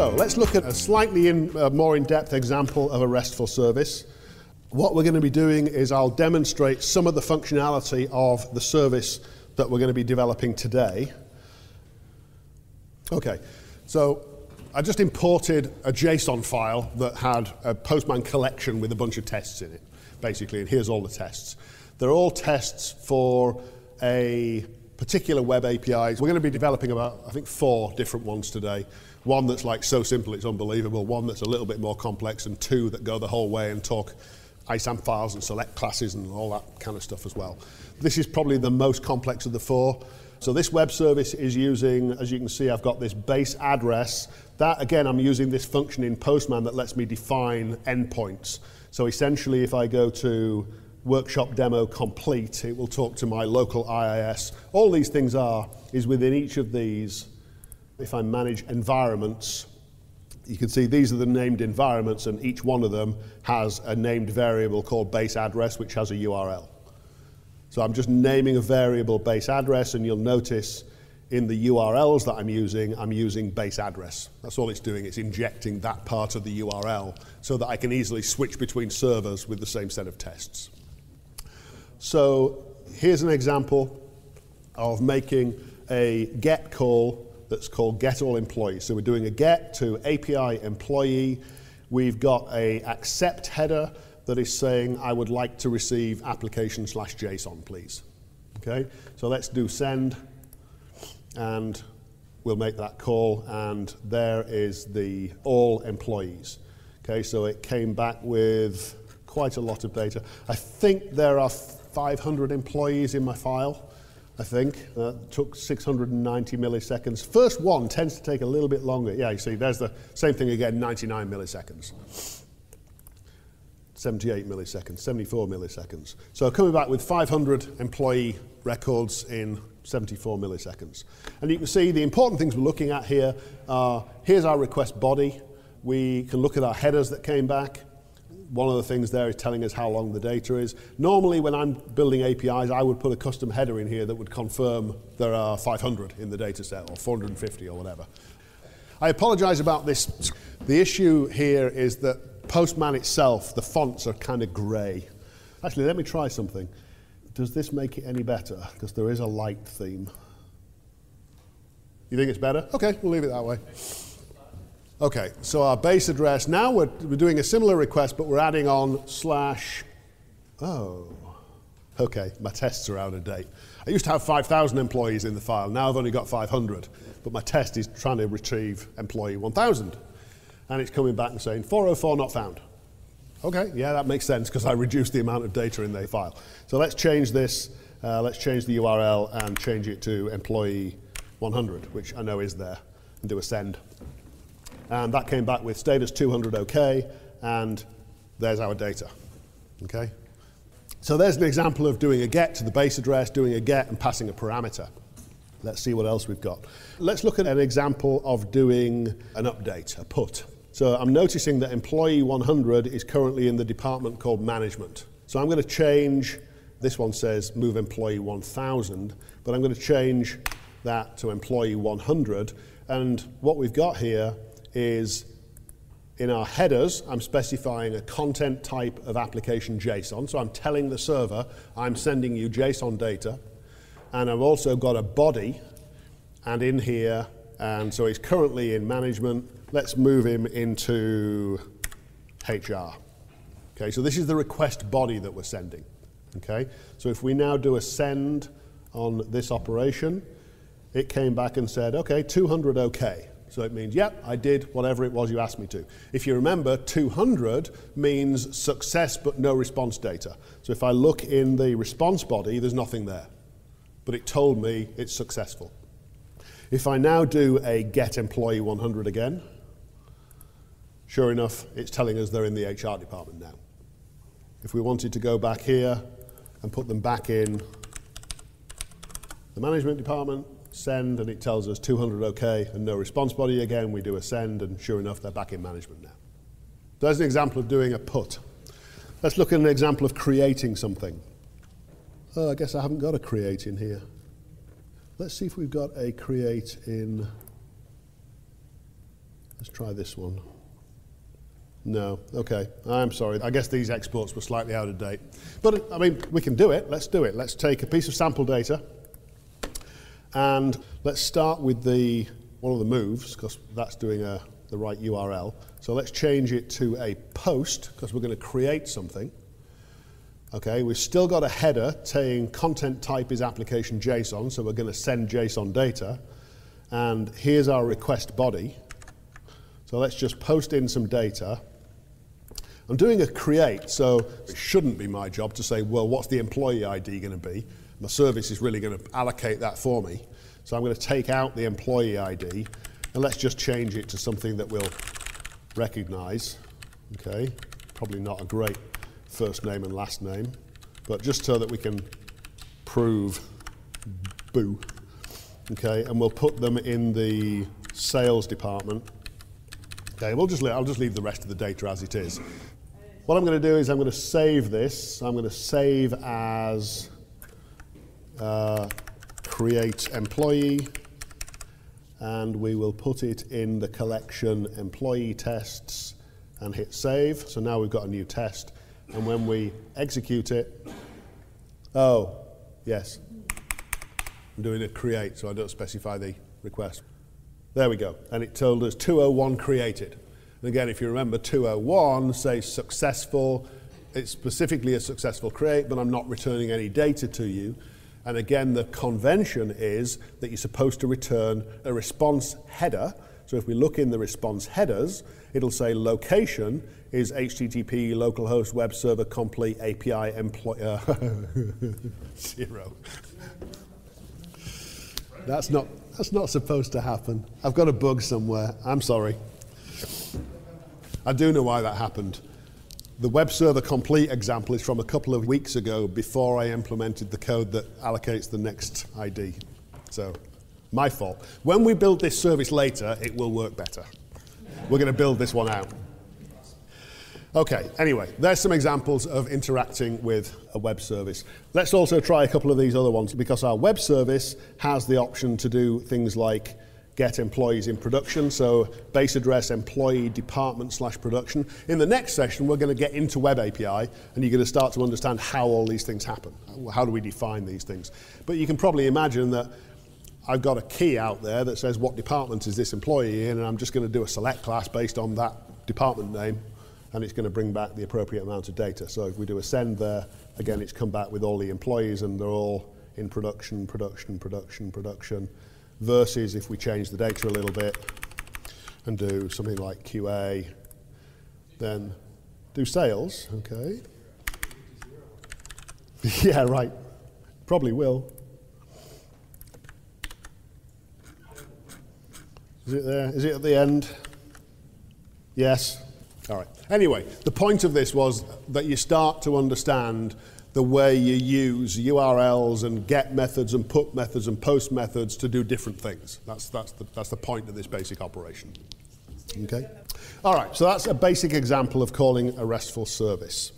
So let's look at a slightly more in-depth example of a RESTful service. What we're going to be doing is I'll demonstrate some of the functionality of the service that we're going to be developing today. Okay, so I just imported a JSON file that had a Postman collection with a bunch of tests in it, basically, and here's all the tests. They're all tests for a particular web APIs. We're going to be developing about, I think, 4 different ones today. One that's like so simple it's unbelievable, one that's a little bit more complex, and 2 that go the whole way and talk ISAM files and select classes and all that kind of stuff as well. This is probably the most complex of the 4. So this web service is using, as you can see, I've got this base address. That, again, I'm using this function in Postman that lets me define endpoints. So essentially, if I go to workshop demo complete, it will talk to my local IIS. All these things is within each of these. If I manage environments, you can see these are the named environments, and each one of them has a named variable called base address, which has a URL. So I'm just naming a variable base address, and you'll notice in the URLs that I'm using base address. That's all it's doing. It's injecting that part of the URL so that I can easily switch between servers with the same set of tests. So here's an example of making a GET call that's called getAllEmployees. So we're doing a GET to API employee. We've got a accept header that is saying, I would like to receive application/JSON, please. Okay, so let's do send, and we'll make that call, and there is the all employees. Okay, so it came back with quite a lot of data. I think there are 500 employees in my file. I think. Took 690 milliseconds. First one tends to take a little bit longer. Yeah, you see, there's the same thing again, 99 milliseconds. 78 milliseconds, 74 milliseconds. So coming back with 500 employee records in 74 milliseconds. And you can see the important things we're looking at here are, here's our request body. We can look at our headers that came back. One of the things there is telling us how long the data is. Normally, when I'm building APIs, I would put a custom header in here that would confirm there are 500 in the data set, or 450 or whatever. I apologize about this. The issue here is that Postman itself, the fonts are kind of gray. Actually, let me try something. Does this make it any better? Because there is a light theme. You think it's better? Okay, we'll leave it that way. Okay, so our base address, now we're doing a similar request, but we're adding on slash, okay, my tests are out of date. I used to have 5,000 employees in the file, now I've only got 500, but my test is trying to retrieve employee 1,000. And it's coming back and saying 404 not found. Okay, yeah, that makes sense because I reduced the amount of data in the file. So let's change this, let's change the URL and change it to employee 100, which I know is there, and do a send. And that came back with status 200 OK, and there's our data. Okay? So there's an example of doing a GET to the base address, doing a GET and passing a parameter. Let's see what else we've got. Let's look at an example of doing an update, a put. So I'm noticing that employee 100 is currently in the department called management. So I'm going to change, this one says move employee 1000, but I'm going to change that to employee 100. And what we've got here is in our headers, I'm specifying a content type of application JSON. So I'm telling the server, I'm sending you JSON data. And I've also got a body, and in here, and so he's currently in management. Let's move him into HR. Okay, so this is the request body that we're sending. Okay, so if we now do a send on this operation, it came back and said, okay, 200 okay. So it means, yep, I did whatever it was you asked me to. If you remember, 200 means success but no response data. So if I look in the response body, there's nothing there. But it told me it's successful. If I now do a get employee 100 again, sure enough, it's telling us they're in the HR department now. If we wanted to go back here and put them back in the management department, send, and it tells us 200 okay and no response body again. We do a send, and sure enough, they're back in management now. There's an example of doing a put. Let's look at an example of creating something. Oh, I guess I haven't got a create in here. Let's see if we've got a create in Let's try this one. No, okay, I'm sorry. I guess these exports were slightly out of date. But, I mean, we can do it. Let's do it. Let's take a piece of sample data, and let's start with one of the moves, because that's doing the right URL. So let's change it to a post, because we're going to create something. Okay, we've still got a header saying content type is application JSON, so we're going to send JSON data. And here's our request body. So let's just post in some data. I'm doing a create, so it shouldn't be my job to say, well, what's the employee ID going to be? My service is really going to allocate that for me. So I'm going to take out the employee ID, and let's just change it to something that we'll recognize. Okay, probably not a great first name and last name, but just so that we can prove boo. Okay, and we'll put them in the sales department. Okay, I'll just leave the rest of the data as it is. What I'm going to do is I'm going to save this. I'm going to save as create employee, and we will put it in the collection employee tests and hit save. So now we've got a new test, and when we execute it, oh, yes, I'm doing a create, so I don't specify the request. There we go, and it told us 201 created. And again, if you remember, 201 says successful. It's specifically a successful create, but I'm not returning any data to you. And again, the convention is that you're supposed to return a response header. So if we look in the response headers, it'll say location is HTTP localhost web server complete API employee 0. That's not supposed to happen. I've got a bug somewhere. I'm sorry. I do know why that happened. The web server complete example is from a couple of weeks ago before I implemented the code that allocates the next ID. So, my fault. When we build this service later, it will work better. We're going to build this one out. Okay, anyway, there's some examples of interacting with a web service. Let's also try a couple of these other ones, because our web service has the option to do things like get employees in production, so base address employee department / production. In the next session, we're going to get into Web API, and you're going to start to understand how all these things happen. How do we define these things? But you can probably imagine that I've got a key out there that says what department is this employee in, and I'm just going to do a select class based on that department name, and it's going to bring back the appropriate amount of data. So if we do a send there, again, it's come back with all the employees, and they're all in production, versus if we change the data a little bit and do something like QA, then do sales, okay. Yeah, right, probably will. Is it there? Is it at the end? Yes. All right. Anyway, the point of this was that you start to understand the way you use URLs and get methods and put methods and post methods to do different things. That's the point of this basic operation. Okay? All right, so that's a basic example of calling a RESTful service.